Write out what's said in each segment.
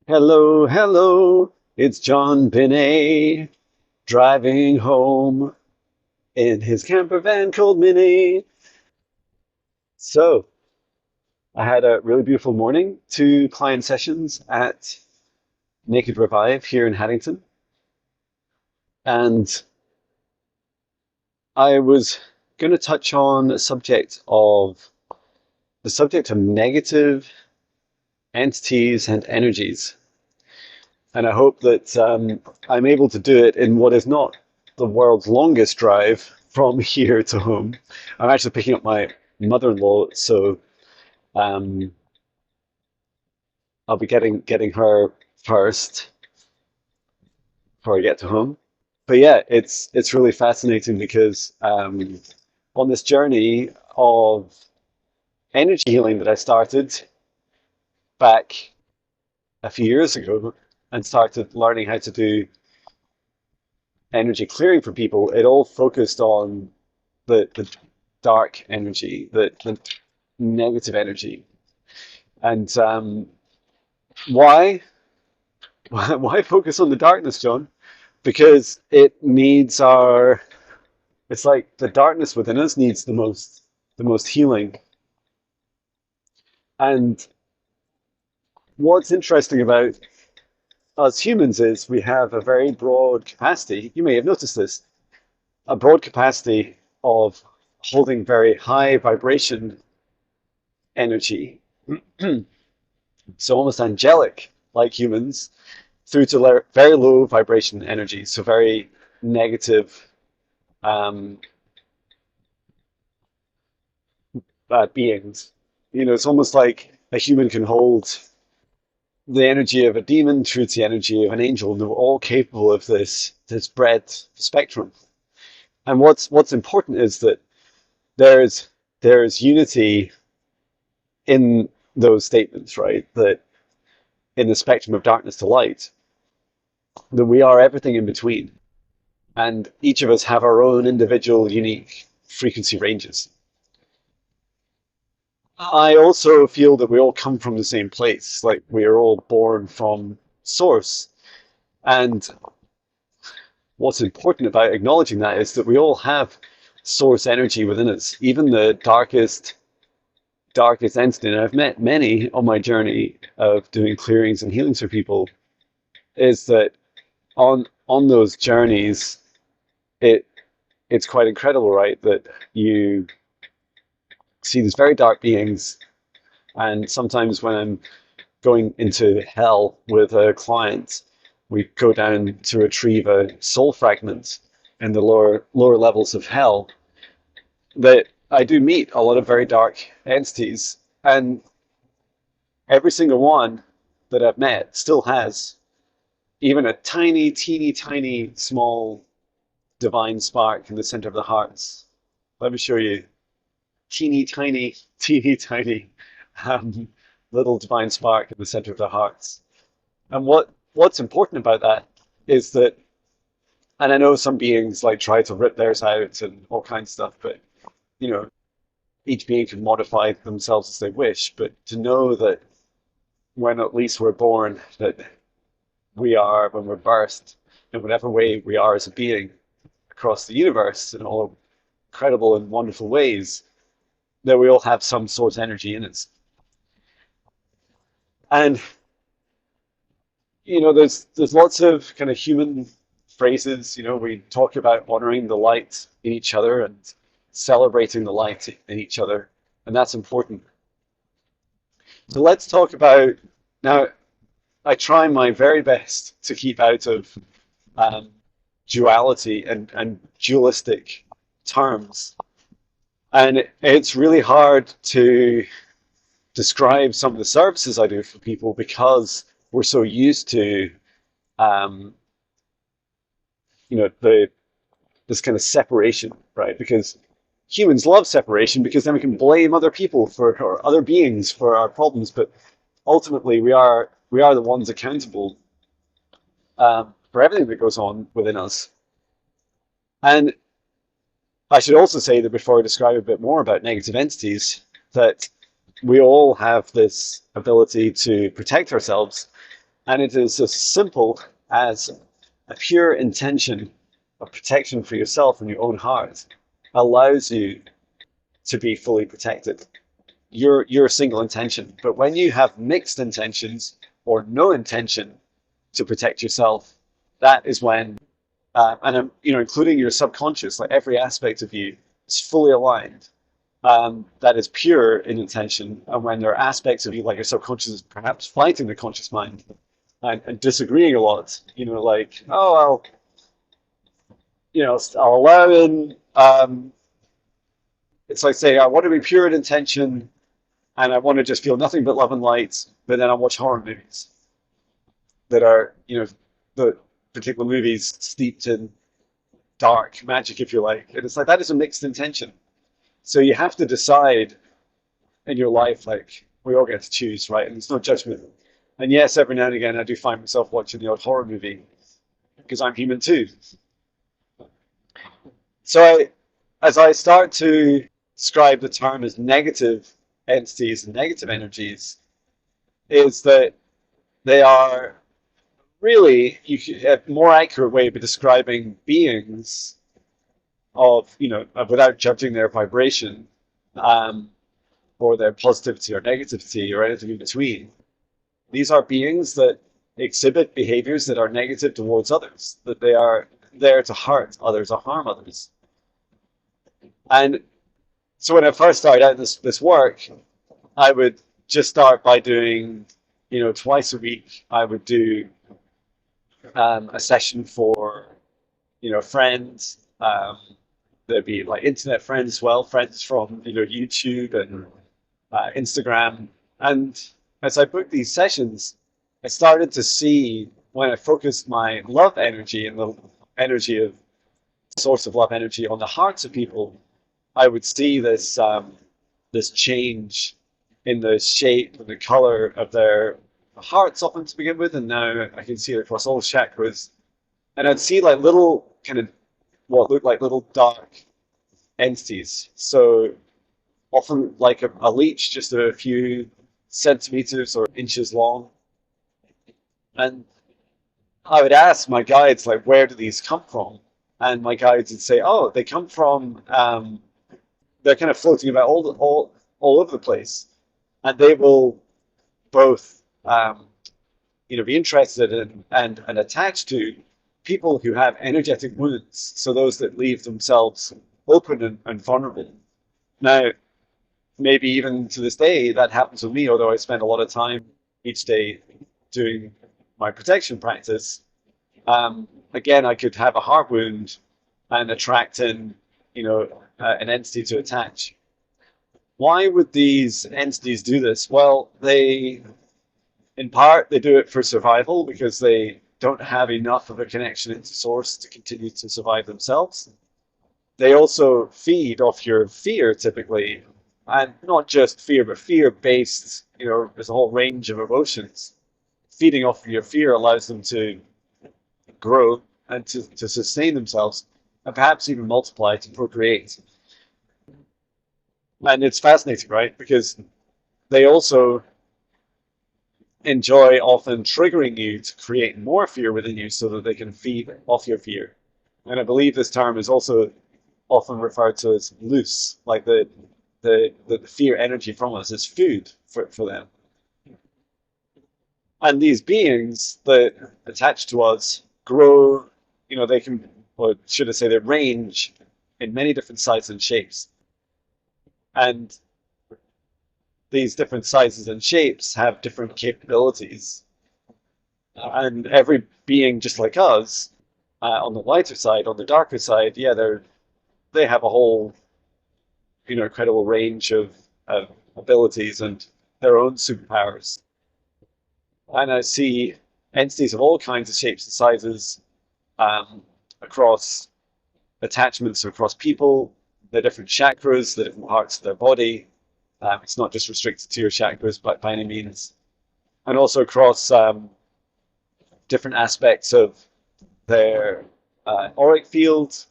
Hello, hello, it's John Binnie driving home in his camper van called Minnie. So, I had a really beautiful morning, two client sessions at Naked Revive here in Haddington, and I was going to touch on the subject of negative entities and energies. And I hope that I'm able to do it in what is not the world's longest drive from here to home. I'm actually picking up my mother-in-law, so um, I'll be getting her first before I get to home. But yeah, it's really fascinating because on this journey of energy healing that I started back a few years ago and started learning how to do energy clearing for people, it all focused on the dark energy, the negative energy. And why why focus on the darkness, John? Because it needs our it's like the darkness within us needs the most healing. And what's interesting about us humans is we have a very broad capacity. You may have noticed this, a broad capacity of holding very high vibration energy. So almost angelic, like humans, through to very low vibration energy, so very negative um, beings. It's almost like a human can hold the energy of a demon through to the energy of an angel, and they're all capable of this breadth spectrum. And what's important is that there's there's unity in those statements, right? That in the spectrum of darkness to light, that we are everything in between. And each of us have our own individual unique frequency ranges. I also feel that we all come from the same place, like we are all born from source. And what's important about acknowledging that is that we all have source energy within us, even the darkest entity. And I've met many on my journey of doing clearings and healings for people, is that on those journeys, it it's quite incredible, right? That you see these very dark beings, and sometimes when I'm going into hell with a client, we go down to retrieve a soul fragment in the lower levels of hell. That I do meet a lot of very dark entities, and every single one that I've met still has even a tiny, teeny, tiny, small divine spark in the center of the hearts. Let me show you. Teeny tiny, teeny tiny um, little divine spark in the center of their hearts. And what's important about that is that, and I know some beings like try to rip theirs out and all kinds of stuff, but you know, each being can modify themselves as they wish. But to know that when at least we're born, that we are, when we're birthed, in whatever way we are as a being across the universe in all incredible and wonderful ways, that we all have some source energy in us. And there's lots of kind of human phrases. We talk about honoring the light in each other and celebrating the light in each other, and that's important. So let's talk about now. I try my very best to keep out of um, duality and dualistic terms, and it's really hard to describe some of the services I do for people because we're so used to um, the this kind of separation, right? Because humans love separation because then we can blame other people for or other beings for our problems, but ultimately we are the ones accountable for everything that goes on within us. And I should also say that before I describe a bit more about negative entities, that we all have this ability to protect ourselves. And it is as simple as a pure intention of protection for yourself and your own heart allows you to be fully protected. Your single intention. But when you have mixed intentions or no intention to protect yourself, that is when, including your subconscious, like every aspect of you is fully aligned. That is pure in intention. And when there are aspects of you, like your subconscious, is perhaps fighting the conscious mind and disagreeing a lot, like, oh, I'll allow in. It's like saying, I want to be pure in intention, and I want to just feel nothing but love and light, but then I watch horror movies that are, the particular movies steeped in dark magic, if you like. And it's like that is a mixed intention. So you have to decide in your life, like we all get to choose, right? And it's no judgment. And yes, every now and again, I do find myself watching the odd horror movie because I'm human too. So as I start to describe the term as negative entities and negative energies, is that they are really, a more accurate way of describing beings without judging their vibration, or their positivity or negativity or anything in between. These are beings that exhibit behaviors that are negative towards others, that they are there to hurt others or harm others. And so when I first started out this work, I would just start by doing, twice a week, I would do a session for, friends. There'd be like internet friends as well, friends from, YouTube and Instagram. And as I booked these sessions, I started to see when I focused my love energy and the energy of source of love energy on the hearts of people, I would see this change in the shape and the color of their hearts often to begin with, and now I can see it across all chakras. And I'd see like little kind of what looked like little dark entities. So often like a leech, just a few centimeters or inches long. And I would ask my guides, like, where do these come from? And my guides would say, oh, they come from, they're kind of floating about all over the place. And they will both, be interested in and attached to people who have energetic wounds. So those that leave themselves open and vulnerable. Now, maybe even to this day, that happens with me, although I spend a lot of time each day doing my protection practice. Again, I could have a heart wound and attract in, an entity to attach. Why would these entities do this? Well, in part, they do it for survival because they don't have enough of a connection into source to continue to survive themselves. They also feed off your fear typically, and not just fear, but fear-based, there's a whole range of emotions. Feeding off your fear allows them to grow and to sustain themselves, and perhaps even multiply to procreate. And it's fascinating, right? Because they also enjoy often triggering you to create more fear within you so that they can feed off your fear. And I believe this term is also often referred to as loose, like the fear energy from us is food for them. And these beings that attach to us grow, they can, or should I say, they range in many different sizes and shapes. And these different sizes and shapes have different capabilities. And every being just like us, on the lighter side, on the darker side, they have a whole, incredible range of abilities and their own superpowers. And I see entities of all kinds of shapes and sizes, across attachments, across people, the different chakras, the different parts of their body. It's not just restricted to your chakras, but by any means. And also across different aspects of their auric field.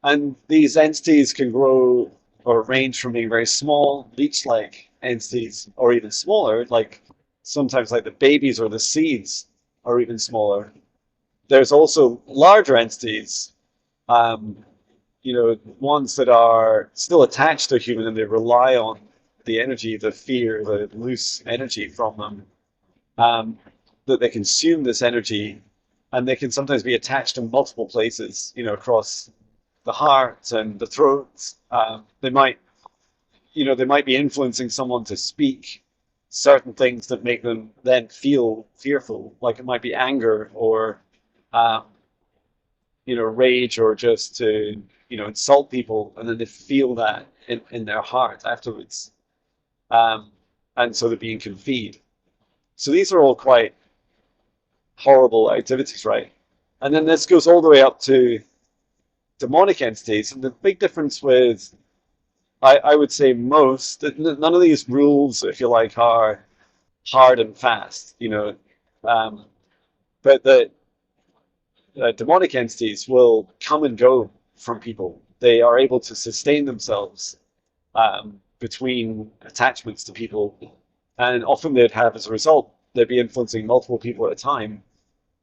And these entities can grow or range from being very small, leech-like entities, or even smaller, like sometimes like the babies or the seeds or even smaller. There's also larger entities, um, ones that are still attached to a human and they rely on the energy, the fear, the loose energy from them, um, that they consume this energy, and they can sometimes be attached to multiple places, across the heart and the throat. They might be influencing someone to speak certain things that make them then feel fearful, like it might be anger or um, rage, or just to, insult people, and then they feel that in their heart afterwards. Um, and so they're being conveyed. So these are all quite horrible activities, right? And then this goes all the way up to demonic entities. And the big difference with, I would say, none of these rules, if you like, are hard and fast, um, but the demonic entities will come and go from people. They are able to sustain themselves between attachments to people. And often they'd have, as a result, they'd be influencing multiple people at a time.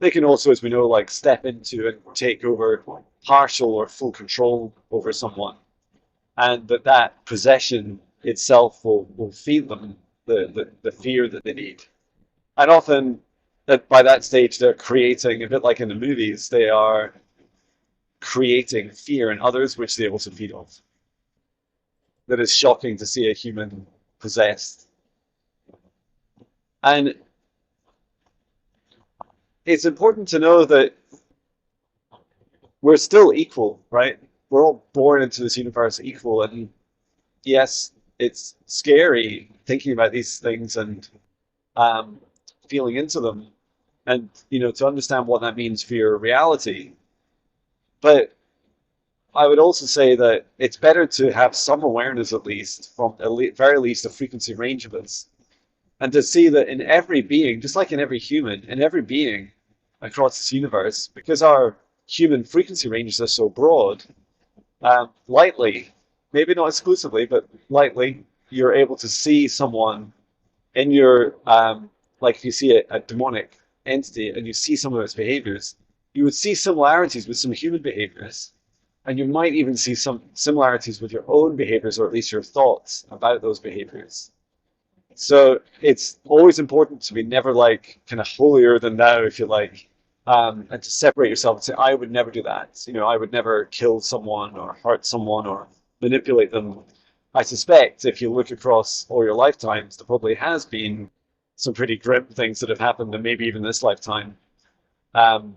They can also, as we know, like step into and take over partial or full control over someone. And that possession itself will feed them the fear that they need. And often by that stage, they're creating, a bit like in the movies, they are creating fear in others, which they also feed off. That is shocking to see a human possessed. And it's important to know that we're still equal, right? We're all born into this universe equal. And yes, it's scary thinking about these things and um, feeling into them, and to understand what that means for your reality. But I would also say that it's better to have some awareness, at least, from very least a frequency range of us, and to see that in every being, just like in every human, in every being across this universe, because our human frequency ranges are so broad, lightly, maybe not exclusively, but lightly, you're able to see someone in your, like if you see a demonic entity and you see some of its behaviors, you would see similarities with some human behaviors. And you might even see some similarities with your own behaviors, or at least your thoughts about those behaviors. So it's always important to be never like kind of holier than thou, if you like, and to separate yourself and say, I would never do that. I would never kill someone or hurt someone or manipulate them. I suspect if you look across all your lifetimes, there probably has been some pretty grim things that have happened, and maybe even this lifetime. Um,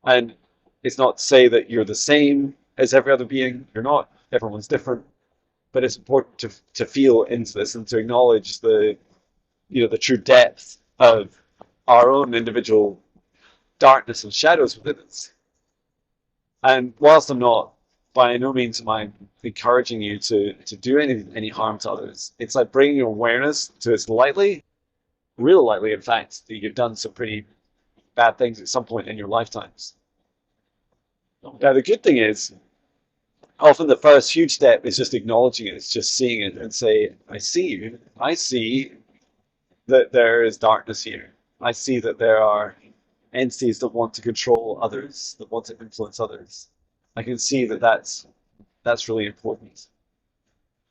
and it's not to say that you're the same as every other being. You're not. Everyone's different. But it's important to feel into this and to acknowledge the true depth of our own individual darkness and shadows within us. And whilst I'm not, by no means am I encouraging you to do any harm to others, it's like bringing your awareness to it lightly, real lightly, in fact, that you've done some pretty bad things at some point in your lifetimes. Now, the good thing is, often the first huge step is just acknowledging it. It's just seeing it and say, I see you. I see that there is darkness here. I see that there are entities that want to control others, that want to influence others. I can see that that's really important.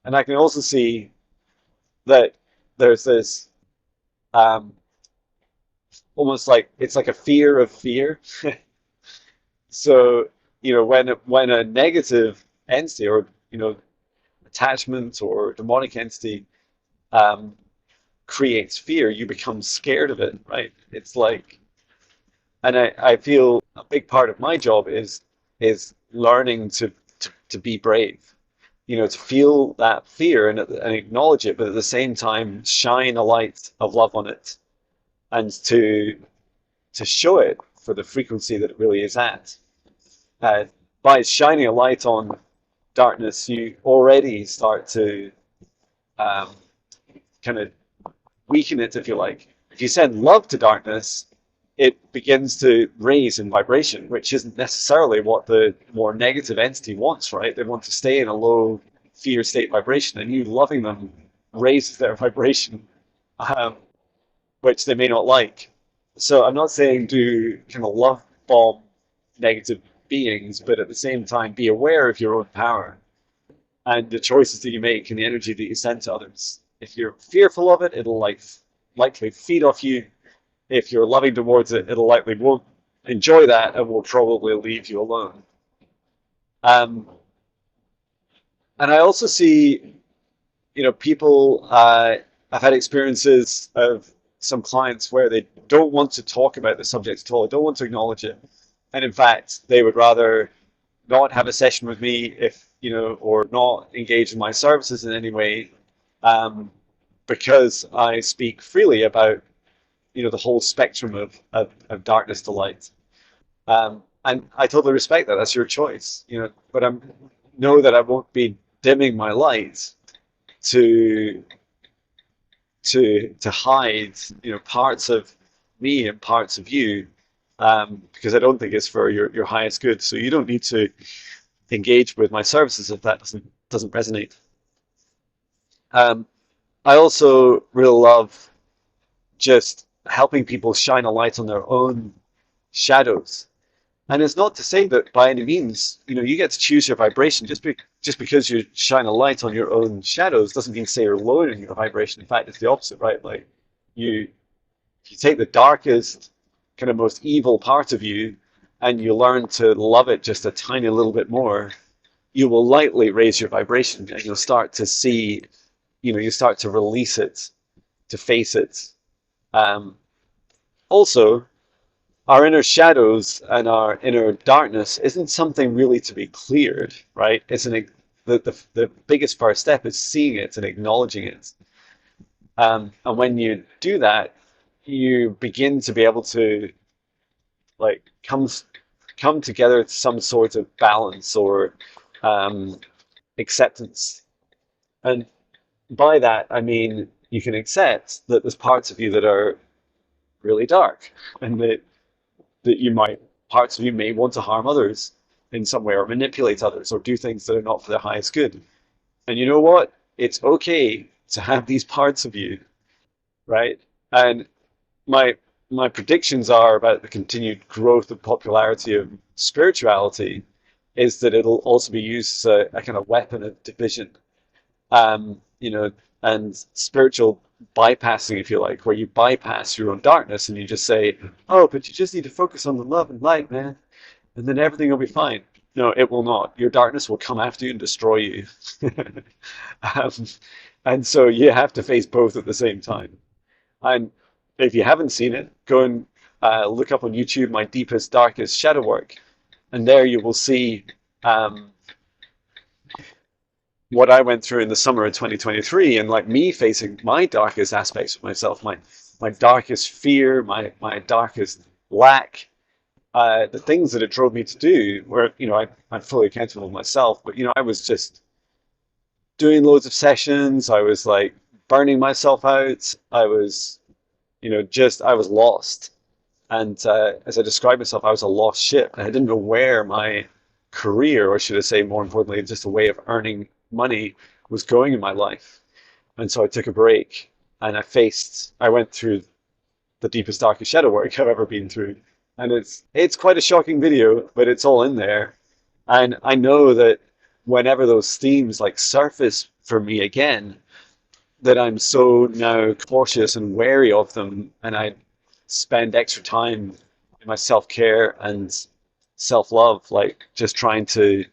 And I can also see that there's this um, almost like it's like a fear of fear. So, when a negative entity, or attachment or demonic entity um, creates fear, you become scared of it, right? It's like, and I feel a big part of my job is learning to be brave, to feel that fear and acknowledge it, but at the same time shine a light of love on it, and to show it for the frequency that it really is at. Uh, by shining a light on darkness, you already start to um, kind of weaken it, if you like. If you send love to darkness, it begins to raise in vibration, which isn't necessarily what the more negative entity wants, right? They want to stay in a low fear state vibration, and you loving them raises their vibration, um, which they may not like. So I'm not saying do kind of love bomb negative beings, but at the same time be aware of your own power and the choices that you make and the energy that you send to others. If you're fearful of it, it'll likely feed off you. If you're loving towards it, it'll likely won't enjoy that and will probably leave you alone. Um, and I also see, people. I've had experiences of some clients where they don't want to talk about the subject at all. They don't want to acknowledge it, and in fact, they would rather not have a session with me if or not engage in my services in any way, um, because I speak freely about the whole spectrum of darkness to light. And I totally respect that. That's your choice, but I know that I won't be dimming my light to to hide parts of me and parts of you, because I don't think it's for your highest good. So you don't need to engage with my services if that doesn't resonate. Um, I also really love just helping people shine a light on their own shadows. And it's not to say that by any means, you get to choose your vibration. Just because you shine a light on your own shadows doesn't mean to say you're lowering your vibration. In fact, it's the opposite, right? Like you, if you take the darkest, kind of most evil part of you, and you learn to love it just a tiny little bit more, you will lightly raise your vibration, and you'll start to see, you start to release it, to face it. Um, Also, our inner shadows and our inner darkness isn't something really to be cleared, right? The biggest first step is seeing it and acknowledging it. And when you do that, you begin to be able to like come together to some sort of balance or um, acceptance. And by that, I mean you can accept that there's parts of you that are really dark, and that you might parts of you may want to harm others in some way or manipulate others or do things that are not for their highest good. And you know what? It's okay to have these parts of you, right? And my my predictions are about the continued growth and popularity of spirituality is that it'll also be used as a kind of weapon of division. um, you know, and spiritual bypassing, if you like, where you bypass your own darkness and you just say, "Oh, but you just need to focus on the love and light, man, and then everything will be fine." No, it will not. Your darkness will come after you and destroy you. um, and so you have to face both at the same time. And if you haven't seen it, go and look up on YouTube my deepest, darkest shadow work, and there you will see um, what I went through in the summer of 2023, and like me facing my darkest aspects of myself, my darkest fear, my darkest lack, the things that it drove me to do, where I'm fully accountable of myself, but I was just doing loads of sessions. I was like burning myself out. I was just I was lost, and as I described myself, I was a lost ship. I didn't know where my career, or should I say, more importantly, just a way of earning money was going in my life. And so I took a break, and I went through the deepest, darkest shadow work I've ever been through. And it's quite a shocking video, but it's all in there. And I know that whenever those themes like surface for me again, that I'm so now cautious and wary of them, and I spend extra time in my self-care and self-love, like just trying to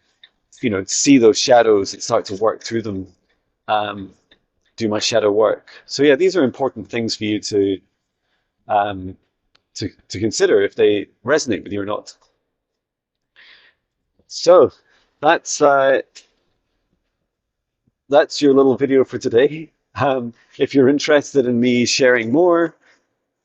see those shadows and start to work through them, um, do my shadow work. So yeah, these are important things for you um, to consider if they resonate with you or not. So that's uh, that's your little video for today. If you're interested in me sharing more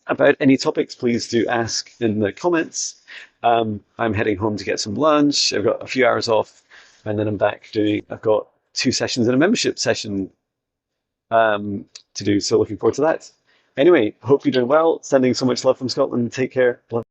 about any topics, please do ask in the comments. I'm heading home to get some lunch. I've got a few hours off, and then I'm back I've got 2 sessions and a membership session to do. So looking forward to that. Anyway, hope you're doing well. Sending so much love from Scotland. Take care.